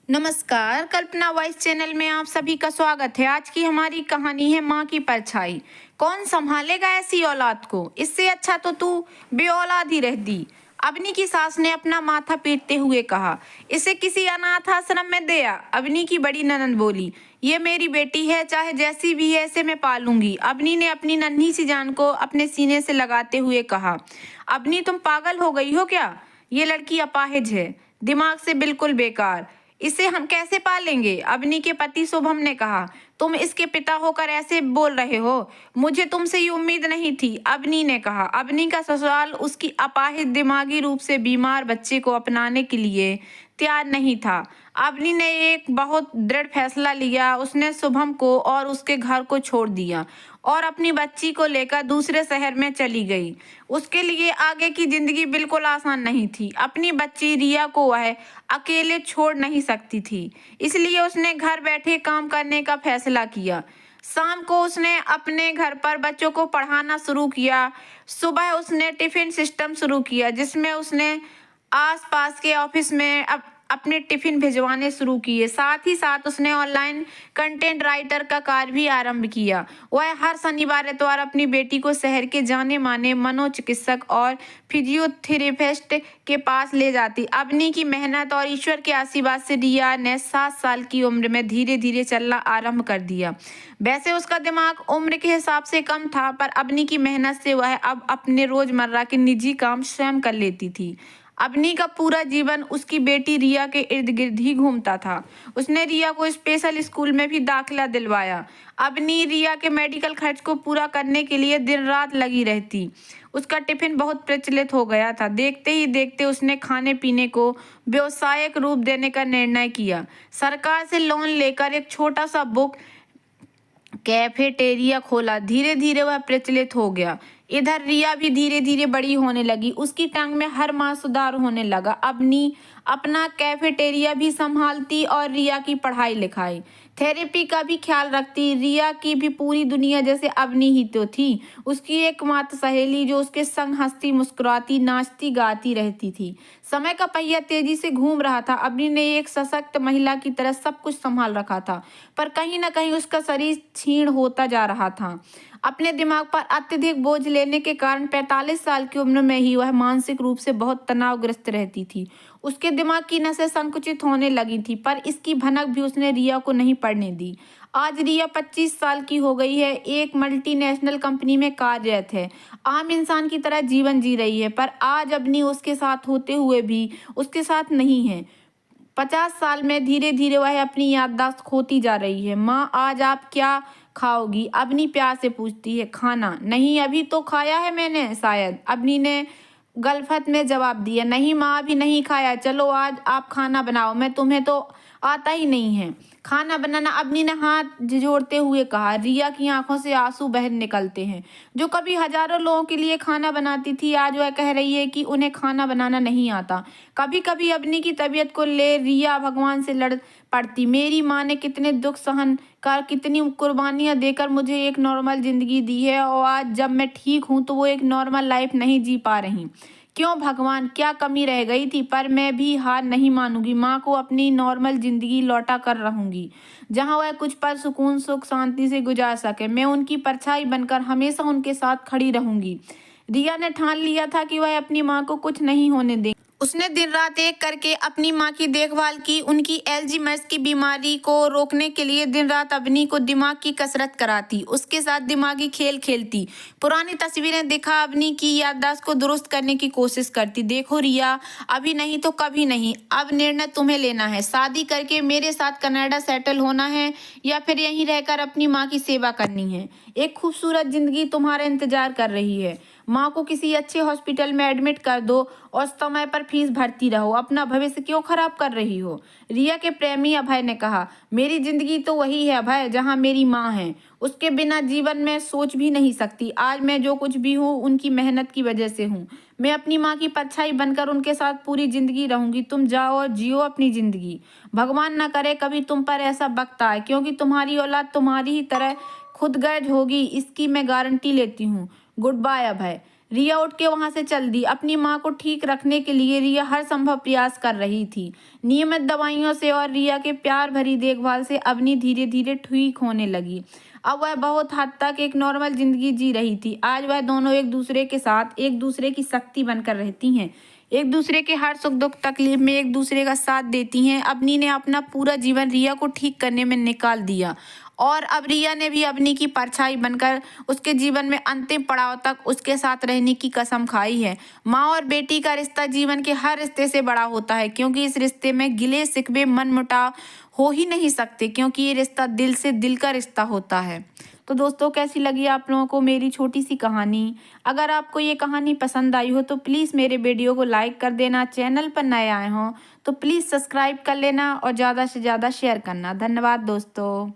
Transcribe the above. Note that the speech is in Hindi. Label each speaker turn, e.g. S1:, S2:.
S1: नमस्कार, कल्पना वॉइस चैनल में आप सभी का स्वागत है। आज की हमारी कहानी है माँ की परछाई। कौन संभालेगा ऐसी औलाद को? इससे अच्छा तो तू बेऔलाद ही रहती। अवनी की सास ने अपना माथा पीटते हुए कहा। इसे किसी अनाथ आश्रम में दे आ। अवनी की बड़ी ननद बोली। ये मेरी बेटी है, चाहे जैसी भी है इसे मैं पालूंगी। अवनी ने अपनी नन्ही सी जान को अपने सीने से लगाते हुए कहा। अवनी, तुम पागल हो गई हो क्या? ये लड़की अपाहिज है, दिमाग से बिल्कुल बेकार। इसे हम कैसे पालेंगे? अवनी के पति शुभम ने कहा। तुम इसके पिता होकर ऐसे बोल रहे हो? मुझे तुमसे ये उम्मीद नहीं थी, अवनी ने कहा। अवनी का ससुराल उसकी अपाहिज दिमागी रूप से बीमार बच्चे को अपनाने के लिए तैयार नहीं था। अवनी ने एक बहुत दृढ़ फैसला लिया। उसने शुभम को और उसके घर को छोड़ दिया और अपनी बच्ची को लेकर दूसरे शहर में चली गई। उसके लिए आगे की जिंदगी बिल्कुल आसान नहीं थी। अपनी बच्ची रिया को वह अकेले छोड़ नहीं सकती थी, इसलिए उसने घर बैठे काम करने का फैसला किया। शाम को उसने अपने घर पर बच्चों को पढ़ाना शुरू किया। सुबह उसने टिफिन सिस्टम शुरू किया, जिसमें उसने आसपास के ऑफिस में अपने टिफिन भिजवाने शुरू किए। साथ ही साथ उसने ऑनलाइन कंटेंट राइटर का कार्य भी आरंभ किया। वह हर शनिवार इतवार अपनी बेटी को शहर के जाने माने मनोचिकित्सक और फिजियोथेरेपिस्ट के पास ले जाती। अवनी की मेहनत और ईश्वर के आशीर्वाद से रिया ने 7 साल की उम्र में धीरे धीरे चलना आरंभ कर दिया। वैसे उसका दिमाग उम्र के हिसाब से कम था, पर अवनी की मेहनत से वह अब अपने रोजमर्रा के निजी काम स्वयं कर लेती थी। अवनी का पूरा जीवन उसकी बेटी रिया के इर्द गिर्द ही घूमता था। उसने रिया को स्पेशल स्कूल में भी दाखिला दिलवाया। अवनी रिया के मेडिकल खर्च को पूरा करने के लिए दिन रात लगी रहती। उसका टिफिन बहुत प्रचलित हो गया था। देखते ही देखते उसने खाने पीने को व्यवसायिक रूप देने का निर्णय किया। सरकार से लोन लेकर एक छोटा सा बुक कैफेटेरिया खोला। धीरे धीरे वह प्रचलित हो गया। इधर रिया भी धीरे धीरे बड़ी होने लगी। उसकी टांग में हर माह सुधार होने लगा। अवनी अपना कैफेटेरिया भी संभालती और रिया की पढ़ाई लिखाई थेरेपी का भी ख्याल रखती। रिया की भी पूरी दुनिया जैसे अवनी ही तो थी, उसकी एकमात्र सहेली, जो उसके संग हंसती मुस्कुराती नाचती गाती रहती थी। समय का पहिया तेजी से घूम रहा था। अवनी ने एक सशक्त महिला की तरह सब कुछ संभाल रखा था, पर कहीं न कहीं उसका शरीर क्षीण होता जा रहा था। अपने दिमाग पर अत्यधिक बोझ लेने के कारण 45 साल की उम्र में ही वह मानसिक रूप से बहुत तनावग्रस्त रहती थी। उसके दिमाग की नसें संकुचित होने लगी थी, पर इसकी भनक भी उसने रिया को नहीं पड़ने दी। आज रिया 25 साल की हो गई है, एक मल्टीनेशनल कंपनी में कार्यरत है, आम इंसान की तरह जीवन जी रही है, पर आज अवनी उसके साथ होते हुए भी उसके साथ नहीं है। 50 साल में धीरे धीरे वह अपनी याददाश्त खोती जा रही है। माँ, आज आप क्या खाओगी? अवनी प्यार से पूछती है। खाना? नहीं, अभी तो खाया है मैंने शायद, अवनी ने गलफत में जवाब दिया। नहीं माँ, अभी नहीं खाया। चलो आज आप खाना बनाओ, मैं तुम्हें तो आता ही नहीं है खाना बनाना, अवनी ने हाथ जोड़ते हुए कहा। रिया की आंखों से आंसू बह निकलते हैं। जो कभी हजारों लोगों के लिए खाना बनाती थी, आज वह कह रही है कि उन्हें खाना बनाना नहीं आता। कभी कभी अवनी की तबीयत को ले रिया भगवान से लड़ पड़ती। मेरी माँ ने कितने दुख सहन कर, कितनी कुर्बानियां देकर मुझे एक नॉर्मल जिंदगी दी है, और आज जब मैं ठीक हूँ तो वो एक नॉर्मल लाइफ नहीं जी पा रही। क्यों भगवान, क्या कमी रह गई थी? पर मैं भी हार नहीं मानूंगी। माँ को अपनी नॉर्मल जिंदगी लौटा कर रहूंगी, जहाँ वह कुछ पल सुकून सुख शांति से गुजार सके। मैं उनकी परछाई बनकर हमेशा उनके साथ खड़ी रहूंगी। रिया ने ठान लिया था कि वह अपनी माँ को कुछ नहीं होने देगी। उसने दिन रात एक करके अपनी माँ की देखभाल की। उनकी एल्जीमर्स की बीमारी को रोकने के लिए दिन रात अवनी को दिमाग की कसरत कराती, उसके साथ दिमागी खेल खेलती, पुरानी तस्वीरें दिखा अवनी की याददाश्त को दुरुस्त करने की कोशिश करती। देखो रिया, अभी नहीं तो कभी नहीं, अब निर्णय तुम्हें लेना है। शादी करके मेरे साथ कनाडा सेटल होना है या फिर यहीं रहकर अपनी माँ की सेवा करनी है। एक खूबसूरत जिंदगी तुम्हारा इंतजार कर रही है। माँ को किसी अच्छे हॉस्पिटल में एडमिट कर दो और समय पर फीस भरती रहो। अपना भविष्य क्यों खराब कर रही हो? रिया के प्रेमी अभय ने कहा। मेरी जिंदगी तो वही है अभय, जहाँ मेरी माँ है। उसके बिना जीवन में सोच भी नहीं सकती। आज मैं जो कुछ भी हूँ उनकी मेहनत की वजह से हूँ। मैं अपनी माँ की परछाई बनकर उनके साथ पूरी जिंदगी रहूंगी। तुम जाओ और जियो अपनी जिंदगी। भगवान न करे कभी तुम पर ऐसा वक्त आए, क्योंकि तुम्हारी औलाद तुम्हारी ही तरह खुदगर्ज होगी, इसकी मैं गारंटी लेती हूँ। गुड बाय अभय। रिया उठ के वहां से चल दी। अपनी माँ को ठीक रखने के लिए रिया हर संभव प्रयास कर रही थी। नियमित दवाइयों से और रिया के प्यार भरी देखभाल से अवनी धीरे धीरे ठीक होने लगी। अब वह बहुत हद तक एक नॉर्मल जिंदगी जी रही थी। आज वह दोनों एक दूसरे के साथ एक दूसरे की शक्ति बनकर रहती हैं। एक दूसरे के हर सुख दुख तकलीफ में एक दूसरे का साथ देती हैं। अवनी ने अपना पूरा जीवन रिया को ठीक करने में निकाल दिया और अब रिया ने भी अवनी की परछाई बनकर उसके जीवन में अंतिम पड़ाव तक उसके साथ रहने की कसम खाई है। माँ और बेटी का रिश्ता जीवन के हर रिश्ते से बड़ा होता है, क्योंकि इस रिश्ते में गिले शिकवे मनमुटाव हो ही नहीं सकते, क्योंकि ये रिश्ता दिल से दिल का रिश्ता होता है। तो दोस्तों, कैसी लगी आप लोगों को मेरी छोटी सी कहानी? अगर आपको ये कहानी पसंद आई हो तो प्लीज़ मेरे वीडियो को लाइक कर देना। चैनल पर नए आए हों तो प्लीज़ सब्सक्राइब कर लेना और ज़्यादा से ज़्यादा शेयर करना। धन्यवाद दोस्तों।